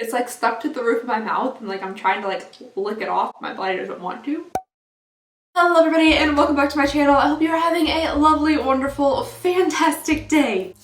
It's like stuck to the roof of my mouth and like I'm trying to like lick it off. My body doesn't want to. Hello everybody and welcome back to my channel. I hope you're having a lovely, wonderful, fantastic day.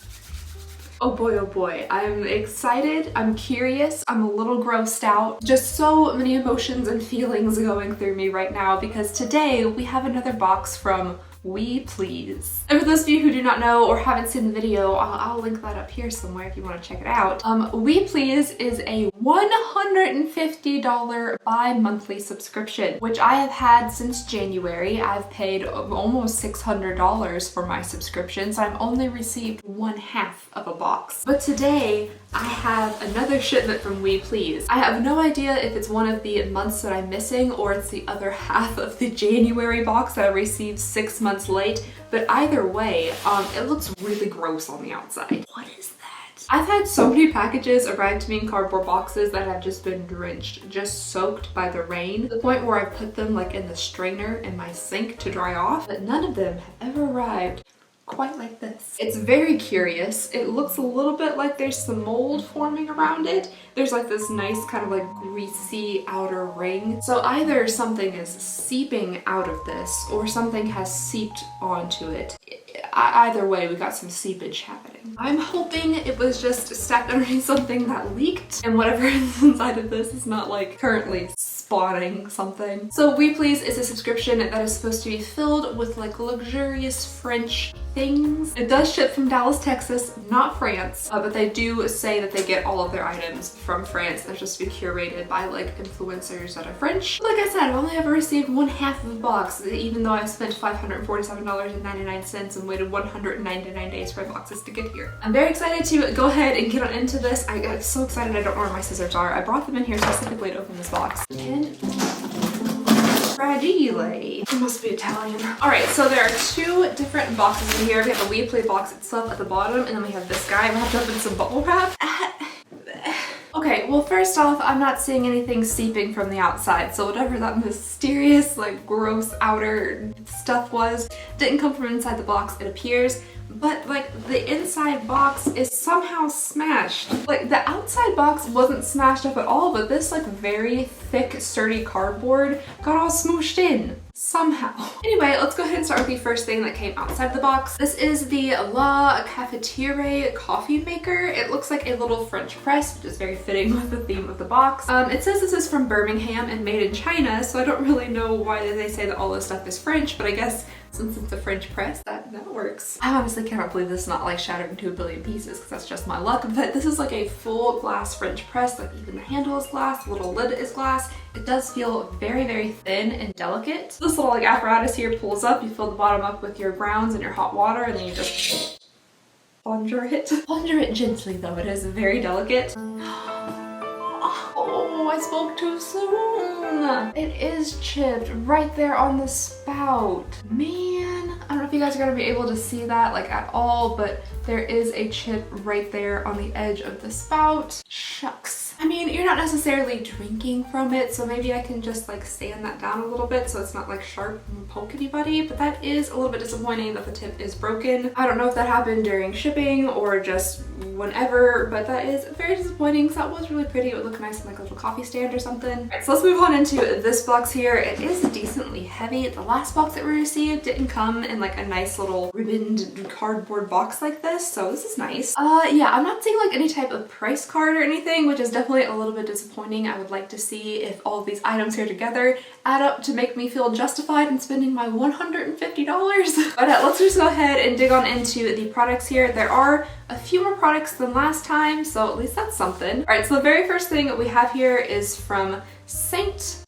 Oh boy, I'm excited, I'm curious, I'm a little grossed out. Just so many emotions and feelings going through me right now because today we have another box from We Please. And for those of you who do not know or haven't seen the video, I'll link that up here somewhere if you want to check it out. We Please is a $150 bi-monthly subscription, which I have had since January. I've paid almost $600 for my subscription, so I've only received one half of a box. But today, I have another shipment from We Please. I have no idea if it's one of the months that I'm missing or it's the other half of the January box that I received 6 months late, but either way, it looks really gross on the outside. What is that? I've had so many packages arrive to me in cardboard boxes that have just been drenched, just soaked by the rain, to the point where I put them like in the strainer in my sink to dry off, but none of them have ever arrived quite like this. It's very curious. It looks a little bit like there's some mold forming around it. There's like this nice kind of like greasy outer ring. So either something is seeping out of this or something has seeped onto it. Either way, we got some seepage happening. I'm hoping it was just stacked underneath something that leaked and whatever is inside of this is not like currently spawning something. So We Please is a subscription that is supposed to be filled with like luxurious French things. It does ship from Dallas, Texas, not France, but they do say that they get all of their items from France. They're just to be curated by like influencers that are French. Like I said, I've only ever received one half of the box, even though I've spent $547.99 and waited 199 days for boxes to get here. I'm very excited to go ahead and get on into this. I got so excited I don't know where my scissors are. I brought them in here specifically to open this box. Fragile. It must be Italian. Alright, so there are two different boxes in here. We have the We Play box itself at the bottom, and then we have this guy wrapped up in some bubble wrap. Okay, well first off, I'm not seeing anything seeping from the outside, so whatever that mysterious, like gross outer stuff was, didn't come from inside the box, it appears. But like the inside box is somehow smashed. Like the outside box wasn't smashed up at all, but this like very thick, sturdy cardboard got all smooshed in. Somehow. Anyway, let's go ahead and start with the first thing that came outside the box. This is the Cafeteria coffee maker. It looks like a little French press, which is very fitting with the theme of the box. It says this is from Birmingham and made in China, so I don't really know why they say that all this stuff is French, but I guess since it's a French press, that works. I honestly cannot believe this is not like shattered into a billion pieces because that's just my luck, but this is like a full glass French press, like even the handle is glass, the little lid is glass. It does feel very, very thin and delicate. This little like apparatus here pulls up, you fill the bottom up with your grounds and your hot water, and then you just plunger it. Plunger it gently though, it is very delicate. Oh, I spoke too soon. It is chipped right there on the spout. Man, I don't know if you guys are gonna be able to see that like at all, but there is a chip right there on the edge of the spout. Shucks. I mean, you're not necessarily drinking from it, so maybe I can just like sand that down a little bit so it's not like sharp and poke anybody, but that is a little bit disappointing that the tip is broken. I don't know if that happened during shipping or just whenever, but that is very disappointing because that was really pretty. It would look nice in like a little coffee stand or something. Alright, so let's move on into this box here. It is decently heavy. The last box that we received didn't come in like a nice little ribboned cardboard box like this, so this is nice. Yeah, I'm not seeing like any type of price card or anything, which is definitely a little bit disappointing. I would like to see if all of these items here together add up to make me feel justified in spending my $150. But let's just go ahead and dig on into the products here. There are a few more products than last time, so at least that's something. Alright, so the very first thing that we have here is from Saint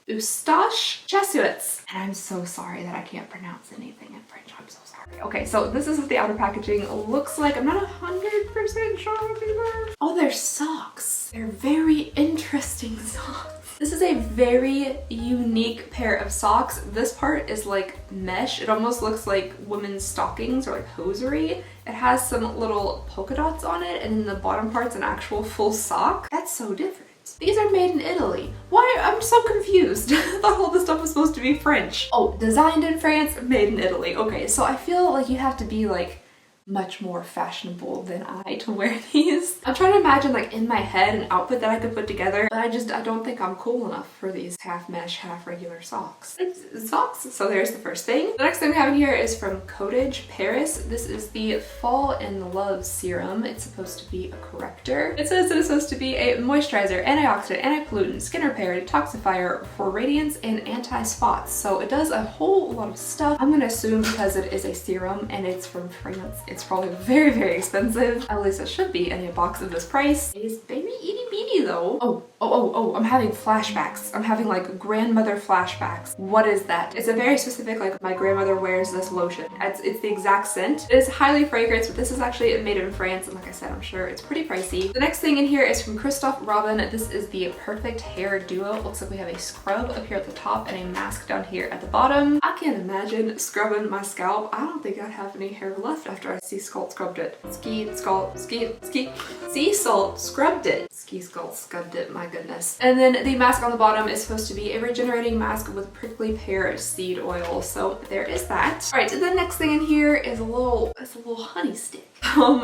Eustache Jesuits. And I'm so sorry that I can't pronounce anything in French. I'm so sorry. Okay, so this is what the outer packaging looks like. I'm not 100% sure what these are. Oh, they're socks. They're very interesting socks. This is a very unique pair of socks. This part is like mesh. It almost looks like women's stockings or like hosiery. It has some little polka dots on it, and then the bottom part's an actual full sock. That's so different. These are made in Italy. Why? I'm so confused. I thought all this stuff was supposed to be French. Oh, designed in France, made in Italy. Okay, so I feel like you have to be like much more fashionable than I to wear these. I'm trying to imagine like in my head an outfit that I could put together, but I don't think I'm cool enough for these half mesh, half regular socks. It's socks. So there's the first thing. The next thing we have in here is from Cottage Paris. This is the Fall in Love serum. It's supposed to be a corrector. It says it is supposed to be a moisturizer, antioxidant, anti-pollutant, skin repair, detoxifier for radiance and anti-spots. So it does a whole lot of stuff. I'm gonna assume because it is a serum and it's from France, it's probably very, very expensive. At least it should be in a box of this price. It is very itty bitty though. Oh, I'm having flashbacks. I'm having like grandmother flashbacks. What is that? It's a very specific, like my grandmother wears this lotion. It's the exact scent. It is highly fragranced, but this is actually made in France. And like I said, I'm sure it's pretty pricey. The next thing in here is from Christophe Robin. This is the Perfect Hair Duo. It looks like we have a scrub up here at the top and a mask down here at the bottom. I can't imagine scrubbing my scalp. I don't think I'd have any hair left after I sea salt scrubbed it. Sea salt scrubbed it. Ski salt scrubbed it, my goodness. And then the mask on the bottom is supposed to be a regenerating mask with prickly pear seed oil. So there is that. All right, so the next thing in here is a little honey stick.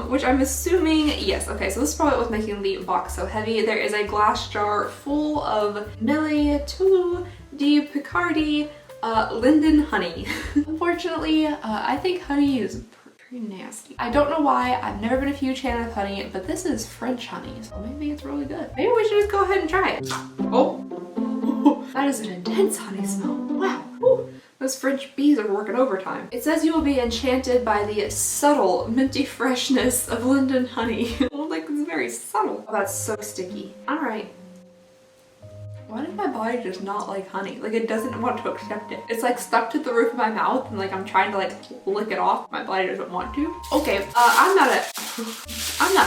Which I'm assuming, yes, okay, so this is probably what's making the box so heavy. There is a glass jar full of Millie Toulouse de Picardy Linden honey. Unfortunately, I think honey is pretty nasty. I don't know why, I've never been a huge fan of honey, but this is French honey, so maybe it's really good. Maybe we should just go ahead and try it. Oh, that is an intense honey smell. Wow. Ooh. Those French bees are working overtime. It says you will be enchanted by the subtle minty freshness of Linden honey. Like, it's very subtle. Oh, that's so sticky. All right. Why does my body just not like honey? Like, it doesn't want to accept it. It's like stuck to the roof of my mouth and like I'm trying to like lick it off. My body doesn't want to. Okay, I'm not a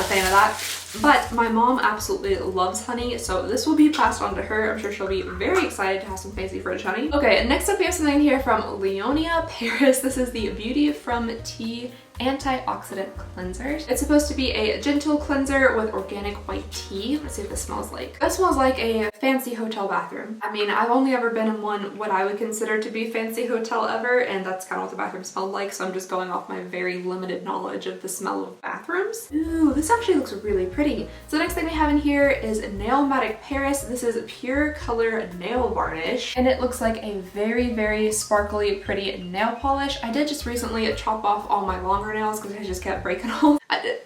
fan of that. But my mom absolutely loves honey, so this will be passed on to her. I'm sure she'll be very excited to have some fancy French honey. Okay, next up we have something here from Leonia Paris. This is the Beauty from Tea Antioxidant Cleansers. It's supposed to be a gentle cleanser with organic white tea. Let's see what this smells like. That smells like a fancy hotel bathroom. I mean, I've only ever been in one what I would consider to be fancy hotel ever, and that's kind of what the bathroom smelled like, so I'm just going off my very limited knowledge of the smell of bathrooms. Ooh, this actually looks really pretty. So the next thing we have in here is Nailmatic Paris. This is Pure Color Nail Varnish, and it looks like a very, very sparkly, pretty nail polish. I did just recently chop off all my longer nails because I just kept breaking off. I did.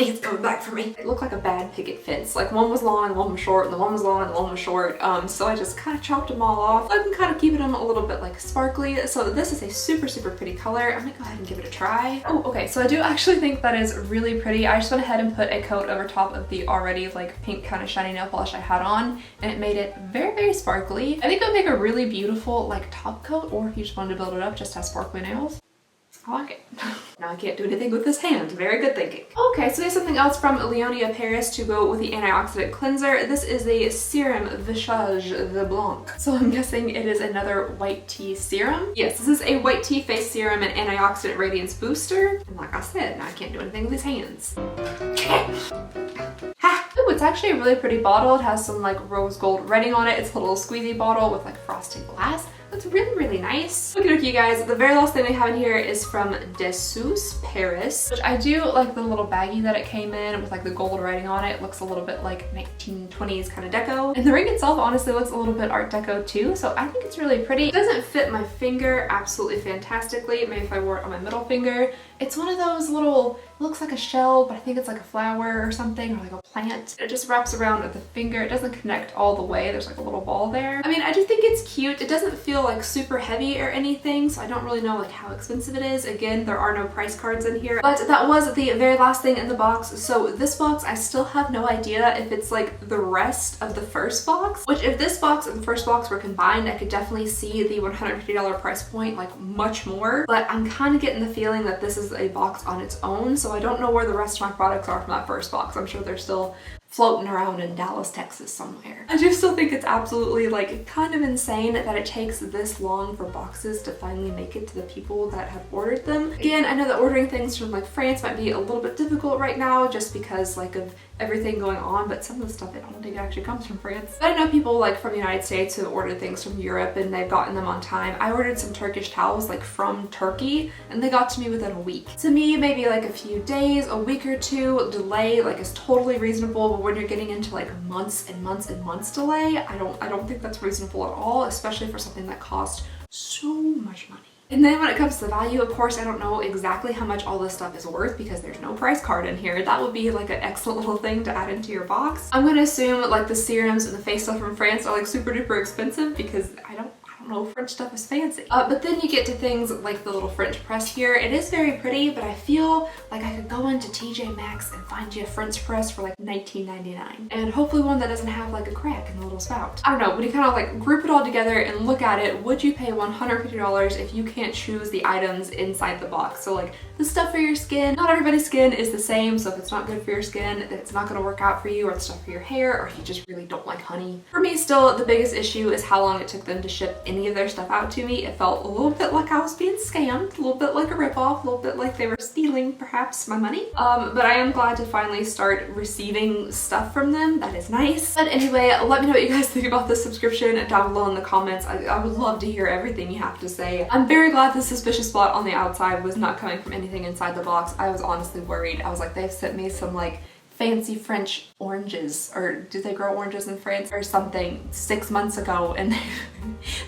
It's coming back for me. It looked like a bad picket fence. Like one was long and one was short, and the one was long and the one was short. So I just kind of chopped them all off. I've been kind of keeping them a little bit like sparkly. So this is a super, super pretty color. I'm gonna go ahead and give it a try. Oh, okay. So I do actually think that is really pretty. I just went ahead and put a coat over top of the already like pink kind of shiny nail polish I had on, and it made it very, very sparkly. I think it would make a really beautiful like top coat, or if you just wanted to build it up, just have sparkly nails. I like it. Now I can't do anything with this hand. Very good thinking. Okay, so there's something else from Leonia Paris to go with the antioxidant cleanser. This is the Serum Visage de Blanc. So I'm guessing it is another white tea serum. Yes, this is a white tea face serum and antioxidant radiance booster. And like I said, now I can't do anything with these hands. Ha! Ooh, it's actually a really pretty bottle. It has some like rose gold writing on it. It's a little squeezy bottle with like frosted glass. It's really, really nice. Okay, you guys, the very last thing we have in here is from Dessous Paris, which I do like the little baggie that it came in with like the gold writing on it. It looks a little bit like 1920s kind of deco. And the ring itself honestly looks a little bit art deco too, so I think it's really pretty. It doesn't fit my finger absolutely fantastically. Maybe if I wore it on my middle finger. It's one of those little, it looks like a shell, but I think it's like a flower or something, or like a plant. It just wraps around at the finger. It doesn't connect all the way. There's like a little ball there. I mean, I just think it's cute. It doesn't feel like super heavy or anything, so I don't really know like how expensive it is. Again, there are no price cards in here, but that was the very last thing in the box. So this box, I still have no idea if it's like the rest of the first box, which if this box and the first box were combined, I could definitely see the $150 price point like much more, but I'm kind of getting the feeling that this is a box on its own, so I don't know where the rest of my products are from that first box. I'm sure they're still floating around in Dallas, Texas somewhere. I do still think it's absolutely like kind of insane that it takes this long for boxes to finally make it to the people that have ordered them. Again, I know that ordering things from like France might be a little bit difficult right now just because like of everything going on, but some of the stuff I don't think actually comes from France. But I know people like from the United States who ordered things from Europe and they've gotten them on time. I ordered some Turkish towels like from Turkey and they got to me within a week. To me, maybe like a few days, a week or two delay like is totally reasonable, but when you're getting into like months and months and months delay, I don't think that's reasonable at all, especially for something that cost so much money. And then when it comes to the value, of course, I don't know exactly how much all this stuff is worth because there's no price card in here. That would be like an excellent little thing to add into your box. I'm gonna assume like the serums and the face stuff from France are like super duper expensive because I don't know, French stuff is fancy. But then you get to things like the little French press here. It is very pretty, but I feel like I could go into TJ Maxx and find you a French press for like $19.99. And hopefully one that doesn't have like a crack in the little spout. I don't know, when you kind of like group it all together and look at it, would you pay $150 if you can't choose the items inside the box? So like the stuff for your skin, not everybody's skin is the same, so if it's not good for your skin, it's not gonna work out for you, or the stuff for your hair, or if you just really don't like honey. For me still, the biggest issue is how long it took them to ship any of their stuff out to me. It felt a little bit like I was being scammed, a little bit like a ripoff, a little bit like they were stealing perhaps my money. But I am glad to finally start receiving stuff from them. That is nice. But anyway, let me know what you guys think about this subscription down below in the comments. I would love to hear everything you have to say. I'm very glad the suspicious spot on the outside was not coming from anything inside the box. I was honestly worried. I was like, they've sent me some like fancy French oranges, or do they grow oranges in France or something 6 months ago, and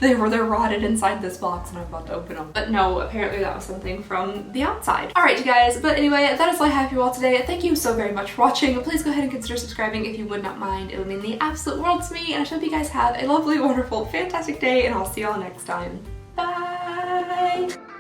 they're rotted inside this box and I'm about to open them. But no, apparently that was something from the outside. Alright you guys, but anyway, that is all I have for you all today. Thank you so very much for watching. Please go ahead and consider subscribing if you would not mind. It would mean the absolute world to me, and I hope you guys have a lovely, wonderful, fantastic day, and I'll see y'all next time. Bye!